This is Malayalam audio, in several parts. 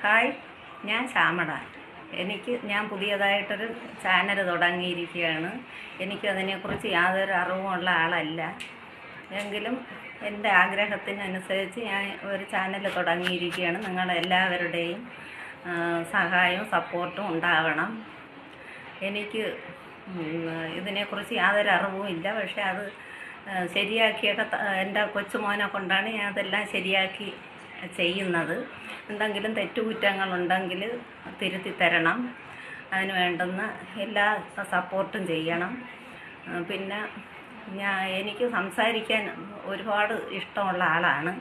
ഹായ്, ഞാൻ ശ്യാമള. ഞാൻ പുതിയതായിട്ടൊരു ചാനൽ തുടങ്ങിയിരിക്കുകയാണ്. എനിക്കതിനെക്കുറിച്ച് യാതൊരു അറിവുമുള്ള ആളല്ല. എങ്കിലും എൻ്റെ ആഗ്രഹത്തിനനുസരിച്ച് ഞാൻ ഒരു ചാനൽ തുടങ്ങിയിരിക്കുകയാണ്. നിങ്ങളെല്ലാവരുടെയും സഹായവും സപ്പോർട്ടും ഉണ്ടാവണം. എനിക്ക് ഇതിനെക്കുറിച്ച് യാതൊരു അറിവും ഇല്ല. പക്ഷേ അത് ശരിയാക്കിയൊക്കെ എൻ്റെ കൊച്ചുമോനെ കൊണ്ടാണ് ഞാൻ അതെല്ലാം ശരിയാക്കി ചെയ്യുന്നത്. എന്തെങ്കിലും തെറ്റുകുറ്റങ്ങളുണ്ടെങ്കിൽ തിരുത്തി തരണം. അതിന് വേണ്ടുന്ന എല്ലാ സപ്പോർട്ടും ചെയ്യണം. പിന്നെ എനിക്ക് സംസാരിക്കാൻ ഒരുപാട് ഇഷ്ടമുള്ള ആളാണ്.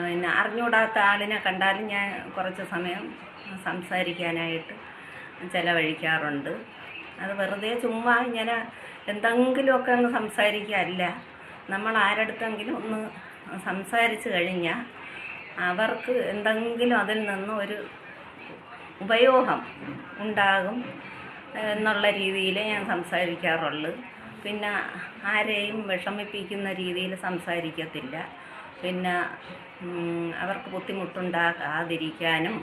പിന്നെ അറിഞ്ഞുകൂടാത്ത ആളിനെ കണ്ടാലും ഞാൻ കുറച്ച് സമയം സംസാരിക്കാനായിട്ട് ചിലവഴിക്കാറുണ്ട്. അത് വെറുതെ ചുമ്മാ ഇങ്ങനെ എന്തെങ്കിലുമൊക്കെ ഒന്ന് സംസാരിക്കുകയല്ല. നമ്മൾ ആരടുത്തെങ്കിലും ഒന്ന് സംസാരിച്ച് കഴിഞ്ഞാൽ അവർക്ക് എന്തെങ്കിലും അതിൽ നിന്ന് ഒരു ഉപയോഗം ഉണ്ടാകും എന്നുള്ള രീതിയിൽ ഞാൻ സംസാരിക്കാറുള്ളൂ. പിന്നെ ആരെയും വിഷമിപ്പിക്കുന്ന രീതിയിൽ സംസാരിക്കത്തില്ല. പിന്നെ അവർക്ക് ബുദ്ധിമുട്ടുണ്ടാകാതിരിക്കാനും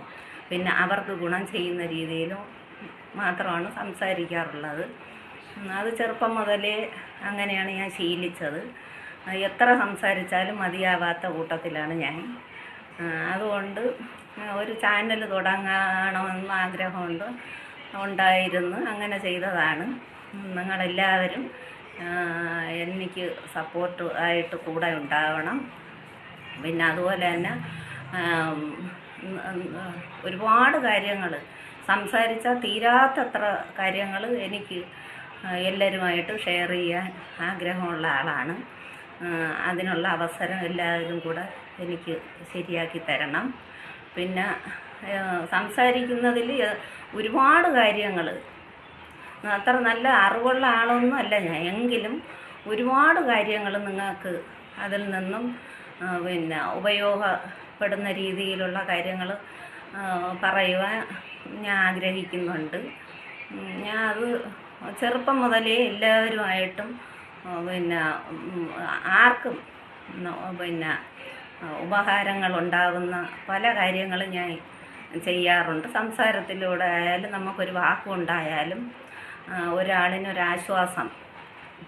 പിന്നെ അവർക്ക് ഗുണം ചെയ്യുന്ന രീതിയിലും മാത്രമാണ് സംസാരിക്കാറുള്ളത്. അത് ചെറുപ്പം മുതലേ അങ്ങനെയാണ് ഞാൻ ശീലിച്ചത്. എത്ര സംസാരിച്ചാലും മതിയാവാത്ത കൂട്ടത്തിലാണ് ഞാൻ. അതുകൊണ്ട് ഒരു ചാനൽ തുടങ്ങണമെന്ന് ആഗ്രഹമുണ്ട് ഉണ്ടായിരുന്നു. അങ്ങനെ ചെയ്തതാണ്. നിങ്ങളെല്ലാവരും എനിക്ക് സപ്പോർട്ട് ആയിട്ട് കൂടെ ഉണ്ടാവണം. പിന്നെ അതുപോലെ തന്നെ ഒരുപാട് കാര്യങ്ങൾ സംസാരിച്ചാൽ തീരാത്തത്ര കാര്യങ്ങൾ എനിക്ക് എല്ലാവരുമായിട്ട് ഷെയർ ചെയ്യാൻ ആഗ്രഹമുള്ള ആളാണ്. അതിനുള്ള അവസരം എല്ലാവരും കൂടെ എനിക്ക് ശരിയാക്കി തരണം. പിന്നെ സംസാരിക്കുന്നതിൽ ഒരുപാട് കാര്യങ്ങൾ അത്ര നല്ല അറിവുള്ള ആളൊന്നും അല്ല ഞാൻ. എങ്കിലും ഒരുപാട് കാര്യങ്ങൾ നിങ്ങൾക്ക് അതിൽ നിന്നും പിന്നെ ഉപയോഗപ്പെടുന്ന രീതിയിലുള്ള കാര്യങ്ങൾ പറയുവാൻ ഞാൻ ആഗ്രഹിക്കുന്നുണ്ട്. ഞാൻ അത് ചെറുപ്പം മുതലേ എല്ലാവരുമായിട്ടും പിന്നെ ആർക്കും പിന്നെ ഉപകാരങ്ങൾ ഉണ്ടാകുന്ന പല കാര്യങ്ങളും ഞാൻ ചെയ്യാറുണ്ട്. സംസാരത്തിലൂടെ ആയാലും നമുക്കൊരു വാക്കുണ്ടായാലും ഒരാളിനൊരാശ്വാസം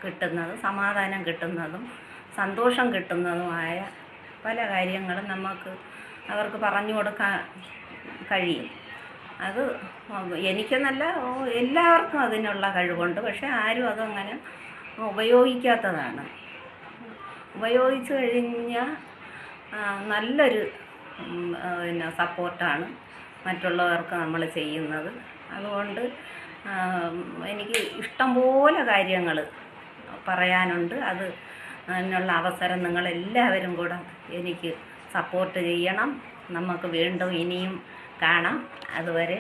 കിട്ടുന്നതും സമാധാനം കിട്ടുന്നതും സന്തോഷം കിട്ടുന്നതുമായ പല കാര്യങ്ങളും അവർക്ക് പറഞ്ഞു കൊടുക്കാൻ കഴിയും. അത് എനിക്കെന്നല്ല, എല്ലാവർക്കും അതിനുള്ള കഴിവുണ്ട്. പക്ഷേ ആരും അതങ്ങനെ ഉപയോഗിക്കാത്തതാണ്. ഉപയോഗിച്ച് കഴിഞ്ഞാൽ നല്ലൊരു പിന്നെ സപ്പോർട്ടാണ് മറ്റുള്ളവർക്ക് നമ്മൾ ചെയ്യുന്നത്. അതുകൊണ്ട് എനിക്ക് ഇഷ്ടംപോലെ കാര്യങ്ങൾ പറയാനുണ്ട്. അതിനുള്ള അവസരം നിങ്ങളെല്ലാവരും കൂടെ എനിക്ക് സപ്പോർട്ട് ചെയ്യണം. നമുക്ക് വീണ്ടും ഇനിയും കാണാം. അതുവരെ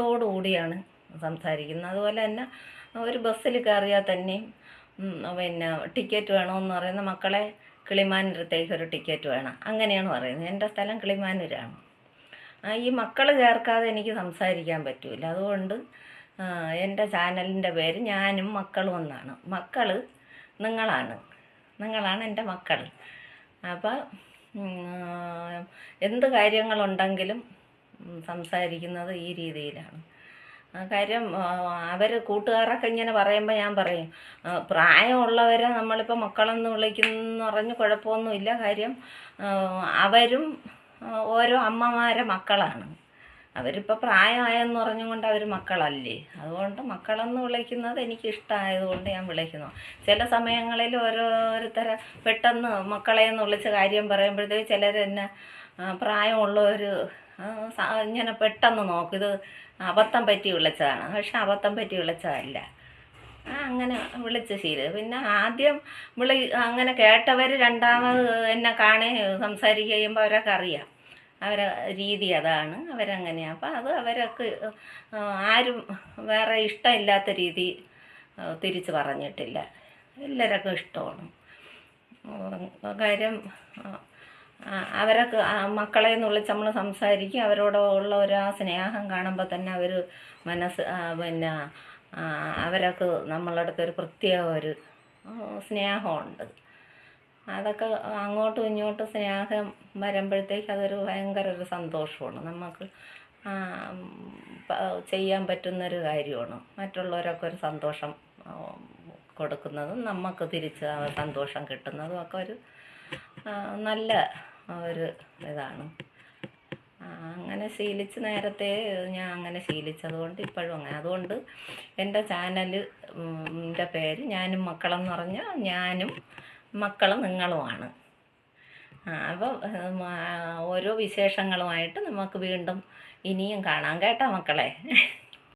കൂടിയാണ് സംസാരിക്കുന്നത്. അതുപോലെ തന്നെ ഒരു ബസ്സിൽ കയറിയാൽ തന്നെയും പിന്നെ ടിക്കറ്റ് വേണമെന്ന് പറയുന്ന മക്കളെ കിളിമാനൂരത്തേക്ക് ഒരു ടിക്കറ്റ് വേണം അങ്ങനെയാണ് പറയുന്നത്. എൻ്റെ സ്ഥലം കിളിമാനൂരാണ്. ഈ മക്കൾ ചേർക്കാതെ എനിക്ക് സംസാരിക്കാൻ പറ്റില്ല. അതുകൊണ്ട് എൻ്റെ ചാനലിൻ്റെ പേര് ഞാനും മക്കളും എന്നാണ്. മക്കൾ നിങ്ങളാണ് എൻ്റെ മക്കൾ. അപ്പോൾ എന്ത് കാര്യങ്ങളുണ്ടെങ്കിലും സംസാരിക്കുന്നത് ഈ രീതിയിലാണ്. കാര്യം കൂട്ടുകാരൊക്കെ ഇങ്ങനെ പറയുമ്പോൾ ഞാൻ പറയും, പ്രായമുള്ളവരെ നമ്മളിപ്പോൾ മക്കളെന്ന് വിളിക്കുന്നെന്ന് പറഞ്ഞ് കുഴപ്പമൊന്നുമില്ല. കാര്യം അവരും ഓരോ അമ്മമാരെ മക്കളാണ്. അവരിപ്പോൾ പ്രായമായെന്ന് പറഞ്ഞുകൊണ്ട് അവർ മക്കളല്ലേ. അതുകൊണ്ട് മക്കളെന്ന് വിളിക്കുന്നത് എനിക്കിഷ്ടമായതുകൊണ്ട് ഞാൻ വിളിക്കുന്നു. ചില സമയങ്ങളിൽ ഓരോരുത്തരെ പെട്ടെന്ന് മക്കളെന്ന് വിളിച്ച് കാര്യം പറയുമ്പോഴത്തേക്ക് ചിലർ തന്നെ പ്രായമുള്ളവർ ഇങ്ങനെ പെട്ടെന്ന് നോക്കും, ഇത് അബദ്ധം പറ്റി വിളിച്ചതാണ്. പക്ഷെ അബദ്ധം പറ്റി വിളിച്ചതല്ല. അങ്ങനെ വിളിച്ച് ശീലം. പിന്നെ ആദ്യം അങ്ങനെ കേട്ടവർ രണ്ടാമത് എന്നെ സംസാരിക്കുക ചെയ്യുമ്പോൾ അവരൊക്കെ അറിയാം അവരെ രീതി അതാണ്, അവരങ്ങനെയാണ്. അപ്പം അവരൊക്കെ ആരും വേറെ ഇഷ്ടമില്ലാത്ത രീതി തിരിച്ച് പറഞ്ഞിട്ടില്ല. എല്ലാവർക്കും ഇഷ്ടമാണ്. കാര്യം അവരൊക്കെ മക്കളെന്ന് വിളിച്ച് നമ്മൾ സംസാരിക്കും. അവരോടുള്ള ഒരു സ്നേഹം കാണുമ്പോൾ തന്നെ അവർ പിന്നെ അവരൊക്കെ നമ്മളടുത്തൊരു പ്രത്യേക ഒരു സ്നേഹമുണ്ട്. അതൊക്കെ അങ്ങോട്ടും ഇങ്ങോട്ടും സ്നേഹം വരുമ്പോഴത്തേക്ക് അതൊരു ഭയങ്കര ഒരു സന്തോഷമാണ് നമുക്ക്. ആ, ചെയ്യാൻ പറ്റുന്നൊരു കാര്യമാണ്. മറ്റുള്ളവരൊക്കെ ഒരു സന്തോഷം കൊടുക്കുന്നതും നമുക്ക് തിരിച്ച് ആ സന്തോഷം കിട്ടുന്നതും ഒക്കെ ഒരു നല്ല ഒരു ഇതാണ്. അങ്ങനെ ശീലിച്ച് നേരത്തെ ഞാൻ അങ്ങനെ ശീലിച്ചതുകൊണ്ട് ഇപ്പോഴും അങ്ങനെ. അതുകൊണ്ട് എൻ്റെ ചാനൽ ൻ്റെ പേര് ഞാനും മക്കളെന്ന് പറഞ്ഞാൽ ഞാനും മക്കളും നിങ്ങളുമാണ്. അപ്പോൾ ഓരോ വിശേഷങ്ങളുമായിട്ട് നമുക്ക് വീണ്ടും ഇനിയും കാണാം കേട്ടോ മക്കളെ.